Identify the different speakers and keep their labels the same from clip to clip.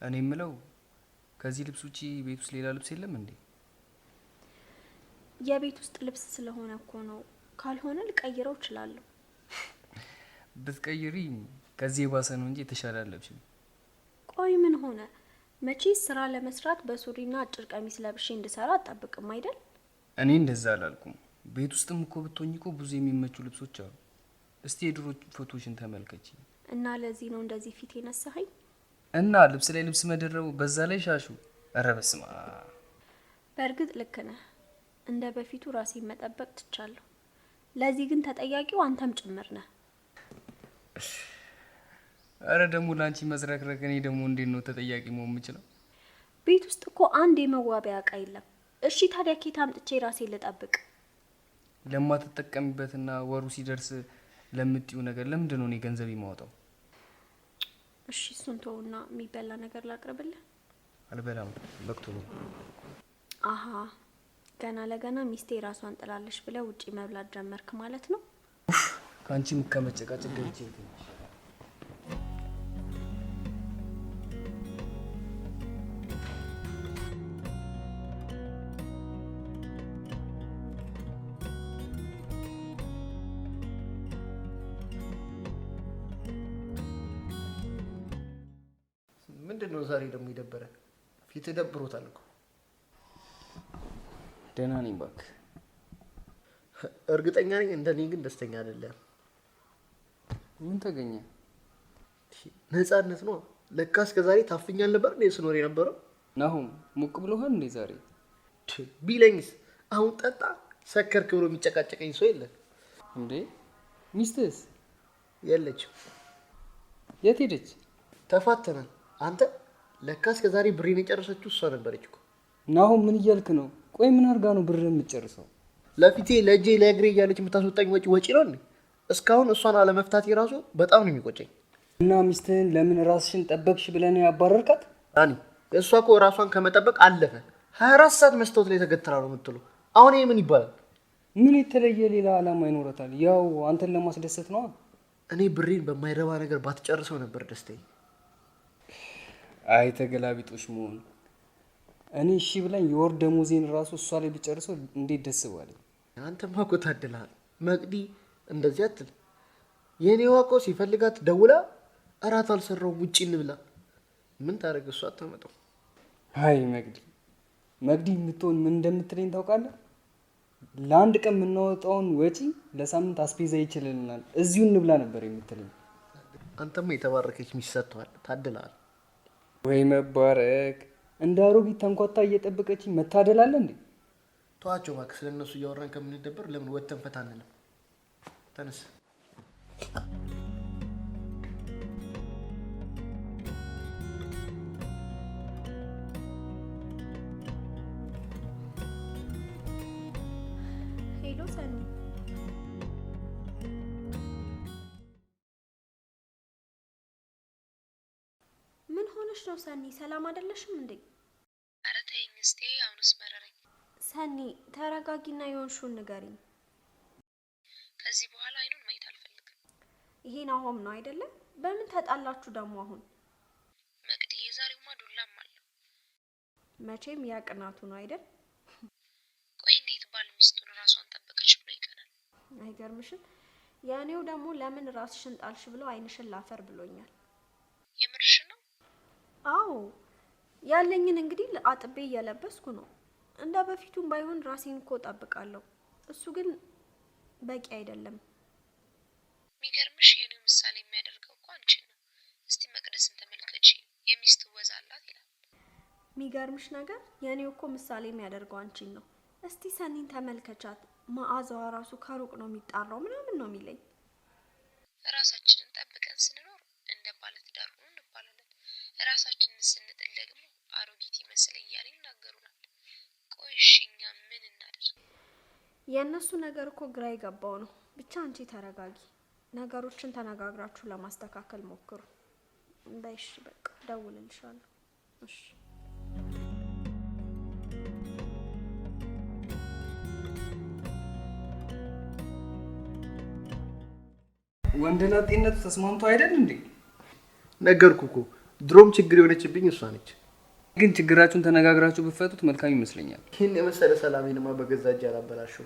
Speaker 1: እኔ የምለው ከዚህ ልብስ ውጪ ቤት ውስጥ ሌላ ልብስ የለም እንዴ?
Speaker 2: የቤት ውስጥ ልብስ ስለሆነ እኮ ነው። ካልሆነ ልቀይረው እችላለሁ።
Speaker 1: ብትቀይሪ ከዚህ የባሰ ነው እንጂ የተሻለ አለብሽም።
Speaker 2: ቆይ ምን ሆነ? መቼ ስራ ለመስራት በሱሪና አጭር ቀሚስ ለብሼ እንድሰራ አጣብቅም አይደል?
Speaker 1: እኔ እንደዛ አላልኩም። ቤት ውስጥም እኮ ብትሆኚ እኮ ብዙ የሚመቹ ልብሶች አሉ። እስቲ የድሮ ፎቶሽን ተመልከቺ።
Speaker 2: እና ለዚህ ነው እንደዚህ ፊት የነሳኸኝ?
Speaker 1: እና ልብስ ላይ ልብስ መደረቡ በዛ ላይ ሻሹ። ኧረ በስመ አብ።
Speaker 2: በእርግጥ ልክ ነህ። እንደ በፊቱ ራሴን መጠበቅ ትቻለሁ። ለዚህ ግን ተጠያቂው አንተም ጭምር ነህ።
Speaker 1: አረ ደግሞ ላንቺ መዝረክረክ እኔ ደግሞ እንዴት ነው ተጠያቂ መሆን የምችለው?
Speaker 2: ቤት ውስጥ እኮ አንድ የመዋቢያ እቃ የለም። እሺ ታዲያ ኬት አምጥቼ ራሴን ልጠብቅ?
Speaker 1: ለማትጠቀሚበትና ወሩ ሲደርስ ለምትዩ ነገር ለምንድን ነው እኔ ገንዘብ የማወጣው?
Speaker 2: እሺ እሱን ተውና የሚበላ ነገር ላቅርብልህ?
Speaker 1: አልበላም፣ በቅቶ ነው።
Speaker 2: አሃ ገና ለገና ሚስቴ ራሷን ጥላለሽ ብለህ ውጪ መብላት ጀመርክ ማለት ነው?
Speaker 1: ካንቺ ምከመጨቃጨቅ ገብቼ ትንሽ
Speaker 3: ምንድነው ዛሬ ደግሞ ይደበረ? ፊት ደብሮታል እኮ።
Speaker 1: ደህና ነኝ እባክህ።
Speaker 3: እርግጠኛ ነኝ እንደኔ ግን ደስተኛ አይደለም።
Speaker 1: ምን ተገኘ?
Speaker 3: ነፃነት ነው። ለካ እስከ ዛሬ ታፍኛል ነበር እንዴ ስኖር የነበረው?
Speaker 1: ናሁም ሙቅ ብሎሃል እንዴ ዛሬ?
Speaker 3: ቢለኝስ አሁን ጠጣ ሰከርክ ብሎ የሚጨቃጨቀኝ ሰው የለ
Speaker 1: እንዴ? ሚስትስ
Speaker 3: የለችም።
Speaker 1: የት ሄደች?
Speaker 3: ተፋተናል። አንተ ለካ እስከ ዛሬ ብሬን የጨረሰችው እሷ ነበረች እኮ።
Speaker 1: ናሁም ምን እያልክ ነው? ቆይ ምን አድርጋ ነው ብር የምትጨርሰው?
Speaker 3: ለፊቴ ለእጄ ለእግሬ እያለች የምታስወጣኝ ወጪ ነው እንዴ? እስካሁን እሷን አለመፍታት የራሱ በጣም ነው የሚቆጨኝ።
Speaker 1: እና ሚስትህን ለምን ራስሽን ጠበቅሽ ብለህ ነው ያባረርካት?
Speaker 3: ዳኒ እሷ እኮ ራሷን ከመጠበቅ አለፈ 24 ሰዓት መስታወት ላይ ተገትራ ነው የምትለው። አሁን ይሄ ምን ይባላል?
Speaker 1: ምን የተለየ ሌላ ዓላማ ይኖራታል? ያው አንተን ለማስደሰት ነው።
Speaker 3: እኔ ብሬን በማይረባ ነገር ባትጨርሰው ነበር ደስታዬ።
Speaker 1: አይ ተገላቢጦሽ መሆኑ። እኔ እሺ ብላኝ የወር ደሞዜን ራሱ እሷ ላይ ብጨርሰው እንዴት ደስ ባለኝ።
Speaker 3: አንተማ እኮ ታድለሃል መቅዲ። እንደዚህ አትል። የኔዋ እኮ ሲፈልጋት ደውላ እራት አልሰራውም ውጪ እንብላ። ምን ታደርግ እሷ አታመጣው።
Speaker 1: አይ መቅዲ የምትሆን ምን እንደምትለኝ ታውቃለህ? ለአንድ ቀን የምናወጣውን ወጪ ለሳምንት አስፔዛ ይችልልናል፣ እዚሁ እንብላ ነበር የምትለኝ።
Speaker 3: አንተማ የተባረከች ሚስት ሰጥተዋል። ታድለሃል።
Speaker 1: ወይ መባረክ። እንደ አሮጊት ተንኳታ እየጠበቀችኝ መታደል አለ እንዴ?
Speaker 3: ተዋቸው እባክህ። ስለነሱ እያወራን ከምንደበር ለምን ወተን ፈታ አንልም? ተነስ።
Speaker 2: ሄሎ ሰኒ። ምን ሆነሽ ነው ሰኒ? ሰላም አይደለሽም እንዴ?
Speaker 4: ኧረ ተይኝ እስቴ፣ አሁንስ መረረኝ።
Speaker 2: ሰኒ ተረጋጊና የሆንሽውን ንገሪኝ።
Speaker 4: ከዚህ በኋላ አይኑን ማየት አልፈልግም።
Speaker 2: ይሄ ናሆም ነው አይደለ? በምን ተጣላችሁ ደግሞ አሁን?
Speaker 4: መቅዲ የዛሬውማ ዱላም አለው።
Speaker 2: መቼም ያ ቅናቱ ነው አይደል?
Speaker 4: ቆይ እንዴት ባል ሚስቱን ራሷን ጠበቀች ብሎ ይቀናል?
Speaker 2: አይገርምሽም? የእኔው ደግሞ ለምን ራስሽን ጣልሽ ብሎ አይንሽን ላፈር ብሎኛል።
Speaker 4: የምርሽ ነው?
Speaker 2: አዎ ያለኝን እንግዲህ አጥቤ እየለበስኩ ነው። እንደ በፊቱም ባይሆን ራሴን እኮ ጠብቃለሁ። እሱ ግን በቂ አይደለም።
Speaker 4: የሚገርምሽ የኔው ምሳሌ የሚያደርገው እኮ አንቺን ነው። እስቲ መቅደስን ተመልከቺ፣ የሚስት ወዝ አላት ይላል።
Speaker 2: የሚገርምሽ ነገር የኔው እኮ ምሳሌ የሚያደርገው አንቺን ነው። እስቲ ሰኒን ተመልከቻት፣ መዓዛዋ ራሱ ከሩቅ ነው የሚጣራው ምናምን ነው የሚለኝ።
Speaker 4: ራሳችንን ጠብቀን ስንኖር እንደ ባለትዳር ሆኖ እንባላለን። ራሳችንን ስንጥል ደግሞ አሮጊት ይመስል እያለ ይናገሩናል። ቆይ እሺ እኛ ምን እናደርግ?
Speaker 2: የእነሱ ነገር እኮ ግራ የገባው ነው። ብቻ አንቺ ተረጋጊ፣ ነገሮችን ተነጋግራችሁ ለማስተካከል ሞክሩ። በይሽ በቃ ደውልልሻለሁ። እሺ
Speaker 1: ወንደላጤነቱ ተስማምቶ አይደል እንዴ?
Speaker 3: ነገርኩ እኮ ድሮም ችግር የሆነችብኝ እሷ ነች።
Speaker 1: ግን ችግራችሁን ተነጋግራችሁ ብትፈቱት መልካም ይመስለኛል።
Speaker 3: ይህን የመሰለ ሰላሜንማ በገዛ እጄ አላበላሸው።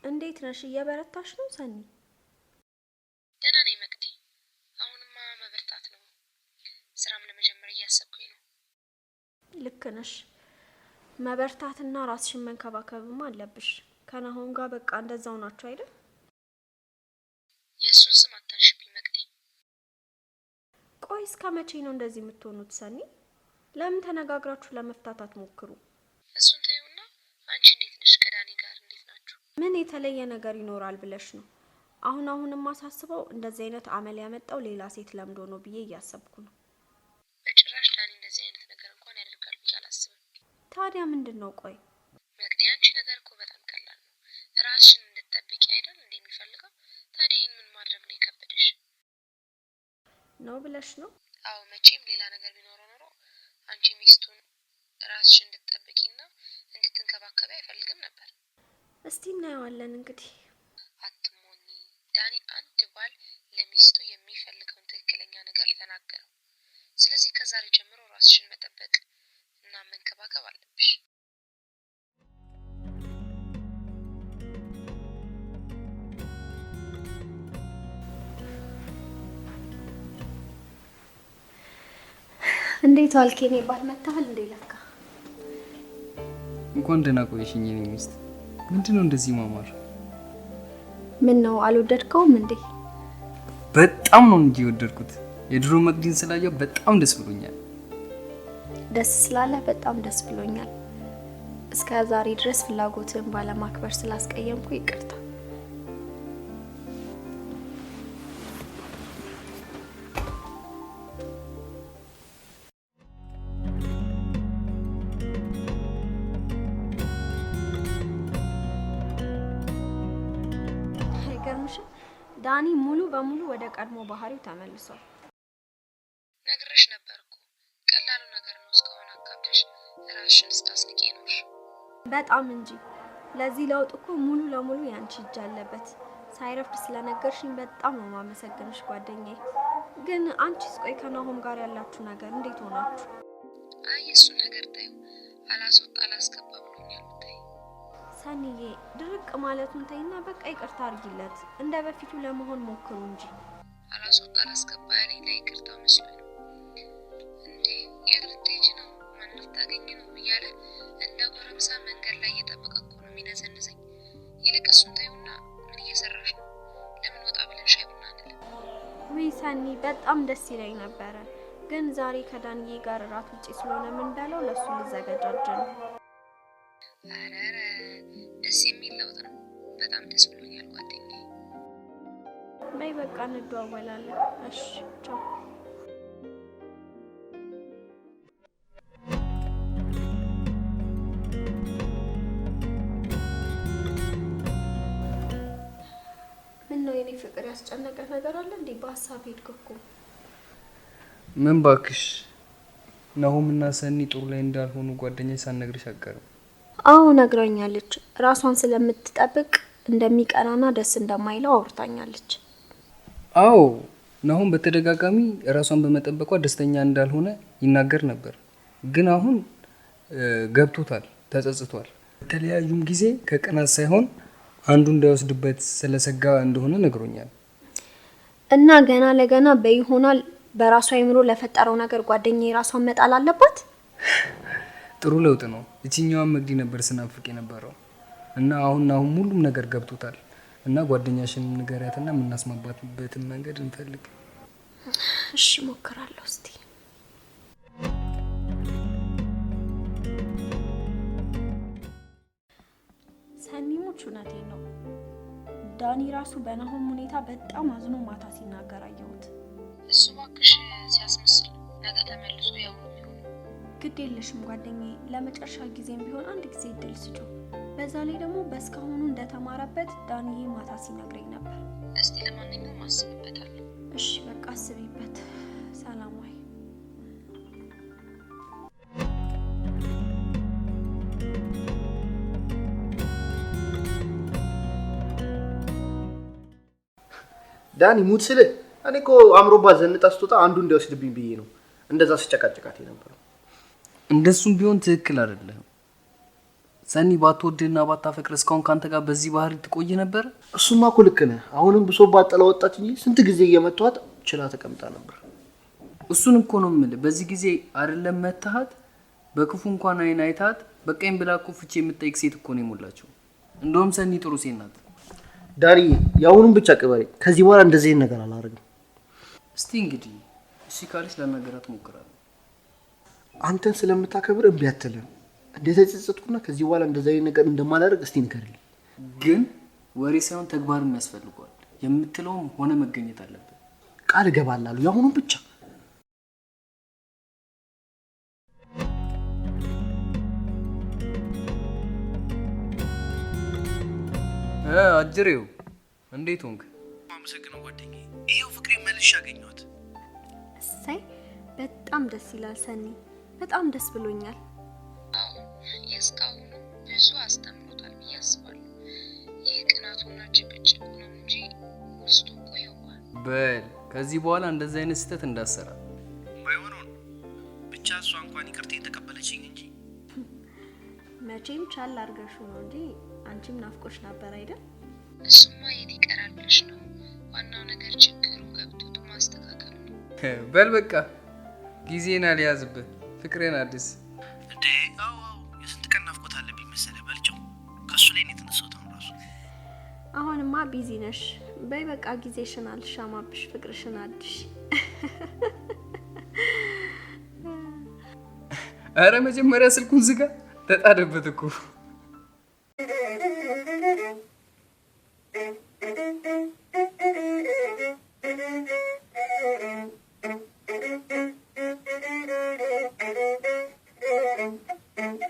Speaker 2: እንዴት ነሽ? እየበረታሽ ነው ሰኒ?
Speaker 4: ደህና ነኝ መቅዲ። አሁንማ መበርታት ነው። ስራም ለመጀመር እያሰብኩኝ ነው።
Speaker 2: ልክ ነሽ። መበርታትና ራስሽን መንከባከብማ አለብሽ። ከናሆም ጋር በቃ እንደዛው ናችሁ አይደል?
Speaker 4: የእሱን ስም አታንሽብኝ መቅዲ።
Speaker 2: ቆይ እስከ መቼ ነው እንደዚህ የምትሆኑት ሰኒ? ለምን ተነጋግራችሁ ለመፍታት አትሞክሩ?
Speaker 4: እሱን ተይውና አንቺ እንዴት ነሽ? ከዳኒ ጋር እንዴት ናችሁ?
Speaker 2: ምን የተለየ ነገር ይኖራል ብለሽ ነው? አሁንም ማሳስበው እንደዚህ አይነት አመል ያመጣው ሌላ ሴት ለምዶ ነው ብዬ እያሰብኩ ነው።
Speaker 4: በጭራሽ ዳኒ እንደዚህ አይነት ነገር እንኳን ያደርጋል ብዬ አላስብም።
Speaker 2: ታዲያ ምንድን ነው? ቆይ
Speaker 4: መቅዲ አንቺ ነገር እኮ በጣም ቀላል ነው። ራስሽን እንድትጠብቂ አይደል እንዴ የሚፈልገው? ታዲያ ይህን ምን ማድረግ ነው የከበደሽ?
Speaker 2: ነው ብለሽ ነው?
Speaker 4: አዎ መቼም ሌላ ነገር ቢኖረው ኖሮ አንቺ ሚስቱን ራስሽን እንድትጠብቂና እንድትንከባከቢ አይፈልግም ነበር።
Speaker 2: እስቲ እናየዋለን እንግዲህ።
Speaker 4: አትሞኒ። ዳኒ አንድ ባል ለሚስቱ የሚፈልገውን ትክክለኛ ነገር የተናገረው። ስለዚህ ከዛሬ ጀምሮ ራስሽን መጠበቅ እና መንከባከብ አለብሽ።
Speaker 2: እንዴት ዋልክ የኔ ባል? መታሃል እንዴ? ለካ
Speaker 1: እንኳን ደህና ቆየሽኝ የኔ ሚስት። ምንድነው እንደዚህ ማማር?
Speaker 2: ምን ነው አልወደድከውም እንዴ?
Speaker 1: በጣም ነው እንጂ የወደድኩት። የድሮ መቅዲን ስላየው በጣም ደስ ብሎኛል።
Speaker 2: ደስ ስላለ በጣም ደስ ብሎኛል። እስከ ዛሬ ድረስ ፍላጎትን ባለማክበር ስላስቀየምኩ ይቅርታ። ዳኒ ሙሉ በሙሉ ወደ ቀድሞ ባህሪው ተመልሷል።
Speaker 4: ነግሬሽ ነበር እኮ ቀላሉ ነገር ነው። እስካሁን አካብደሽ ራስሽን ስታስንቂ ኖርሽ።
Speaker 2: በጣም እንጂ። ለዚህ ለውጥ እኮ ሙሉ ለሙሉ ያንቺ እጅ አለበት። ሳይረፍድ ስለነገርሽኝ በጣም ነው ማመሰግንሽ ጓደኛዬ። ግን አንቺስ ቆይ ከናሆም ጋር ያላችሁ ነገር እንዴት ሆናችሁ?
Speaker 4: አይ እሱን ነገር ታዩ አላስወጣ አላስገባ ብሎኛል። ታይ
Speaker 2: ሰኒዬ ድርቅ ማለቱን ተይና በቃ ይቅርታ አድርጊለት። እንደ በፊቱ ለመሆን ሞክሩ እንጂ።
Speaker 4: አላስወጣ አላስገባ ያለኝ ለይቅርታ መስሎኝ ነው እንዴ? የት ልትሄጂ ነው? ማን ልታገኝ ነው እያለ እንደ ጎረምሳ መንገድ ላይ እየጠበቀ እኮ ነው የሚነዘንዘኝ። ይልቅ እሱን ተይውና ምን እየሰራሽ ነው? ለምን ወጣ ብለን ሻይ ቡና አንልም?
Speaker 2: ውይ ሰኒ በጣም ደስ ይለኝ ነበረ፣ ግን ዛሬ ከዳንዬ ጋር እራት ውጪ ስለሆነ ምን እንዳለው ለሱ ልዘገጃጅ ነው።
Speaker 4: አረረ ደስ የሚል ለውጥ ነው። በጣም ደስ ብሎኛል ጓደኛዬ።
Speaker 2: በይ በቃ እንደዋወላለን። እሺ ቻው። ምን ነው የኔ ፍቅር ያስጨነቀ ነገር አለ እንዴ? በሀሳብ ሄድክ እኮ።
Speaker 1: ምን ባክሽ፣ ናሆምና ሰኒ ጥሩ ላይ እንዳልሆኑ ጓደኛዬ ሳትነግርሽ አትቀርም።
Speaker 2: አዎ ነግራኛለች። ራሷን ስለምትጠብቅ እንደሚቀናና ደስ እንደማይለው አውርታኛለች።
Speaker 1: አዎ ናሆም በተደጋጋሚ ራሷን በመጠበቋ ደስተኛ እንዳልሆነ ይናገር ነበር። ግን አሁን ገብቶታል፣ ተጸጽቷል። በተለያዩም ጊዜ ከቅናት ሳይሆን አንዱ እንዳይወስድበት ስለሰጋ እንደሆነ ነግሮኛል።
Speaker 2: እና ገና ለገና በይሆናል በራሷ አይምሮ ለፈጠረው ነገር ጓደኛዬ ራሷን መጣል አለባት።
Speaker 1: ጥሩ ለውጥ ነው። እቺኛዋን መግዲ ነበር ስናፍቅ የነበረው እና አሁን ሁሉም ነገር ገብቶታል። እና ጓደኛሽን ንገሪያትና የምናስማማበትን መንገድ እንፈልግ።
Speaker 2: እሺ ሞክራለሁ። እስቲ ሰኒሞች እውነቴን ነው። ዳኒ ራሱ በናሆም ሁኔታ በጣም አዝኖ ማታ ሲናገር አየሁት።
Speaker 4: እሱ ባክሽ ሲያስመስል ነገ ተመልሶ ያው ነው የሚሆነው።
Speaker 2: ግድ የለሽም ጓደኛዬ፣ ለመጨረሻ ጊዜም ቢሆን አንድ ጊዜ እድል ስጪው። በዛ ላይ ደግሞ በእስካሁኑ እንደተማረበት ዳንዬ ማታ ሲነግረኝ ነበር።
Speaker 4: እስቲ ለማንኛውም አስብበታለሁ።
Speaker 2: እሺ በቃ አስቢበት። ሰላም ወይ።
Speaker 3: ዳኒ ሙት ስል እኔ እኮ አምሮባት ዘንጣ ስትወጣ አንዱ እንዲወስድብኝ ብዬ ነው እንደዛ ስጨቃጨቃት የነበረው።
Speaker 1: እንደሱም ቢሆን ትክክል አይደለም። ሰኒ ባትወድህና ባታፈቅር እስካሁን ካንተ ጋር በዚህ ባህሪ ትቆይ ነበር?
Speaker 3: እሱማ እኮ ልክ ነህ። አሁንም ብሶባት ጥላ ወጣች እንጂ ስንት ጊዜ እየመቷት ችላ ተቀምጣ ነበር።
Speaker 1: እሱን እኮ ነው የምልህ። በዚህ ጊዜ አይደለም መታሃት በክፉ እንኳን አይን አይታት በቀኝ ብላ እኮ ፍቺ የምትጠይቅ ሴት እኮ ነው የሞላቸው። እንደውም ሰኒ ጥሩ ሴት ናት።
Speaker 3: ዳኒ ያሁኑን ብቻ ቅበሬ። ከዚህ በኋላ እንደዚህ ነገር አላደርግም።
Speaker 1: እስቲ እንግዲህ እሺ ካለች ለነገራት ሞክራለሁ።
Speaker 3: አንተን ስለምታከብር እምቢ አትልም። እንዴት ተጸጸትኩና ከዚህ በኋላ እንደዚህ አይነት ነገር እንደማላደርግ እስቲ ንገርልኝ።
Speaker 1: ግን ወሬ ሳይሆን ተግባርም ያስፈልገዋል። የምትለውም ሆነ መገኘት አለበት።
Speaker 3: ቃል እገባላለሁ ያሁኑን ብቻ።
Speaker 1: አጅሬው እንዴት ሆንክ?
Speaker 3: አመሰግናለሁ ጓደኛዬ። ይሄው ፍቅሬ መልሼ አገኘኋት።
Speaker 2: እሰይ በጣም ደስ ይላል ሰኒ፣ በጣም ደስ ብሎኛል።
Speaker 4: አዎ የእስካሁኑ ብዙ አስተምሮታል ብዬ አስባለሁ። ይህ ቅናቱና ጭቅጭቁ ነው እንጂ ውስጡ እኮ ይዋል።
Speaker 1: በል ከዚህ በኋላ እንደዚህ አይነት ስህተት እንዳሰራ።
Speaker 3: ባይሆን ብቻ እሷ እንኳን ይቅርታዬን ተቀበለችኝ እንጂ
Speaker 2: መቼም ቻል አድርገሽው ነው እንጂ አንቺም ናፍቆሽ ነበር አይደል?
Speaker 4: እሱማ የት ይቀራል ብለሽ ነው። ዋናው ነገር ችግሩ ገብቶት ማስተካከሉ ነው።
Speaker 1: በል በቃ ጊዜን አልያዝብህ፣ ፍቅሬን አዲስ
Speaker 3: እንዴ። አዎ የስንት ቀን ናፍቆት አለብኝ መሰለህ። በልጨው ከሱ ላይ ነው የተነሳሁት ራሱ።
Speaker 2: አሁንማ ቢዚ ነሽ። በይ በቃ ጊዜሽን አልሻማብሽ፣ ፍቅርሽን አድሽ።
Speaker 1: አረ መጀመሪያ ስልኩን ዝጋ። ተጣደበት እኮ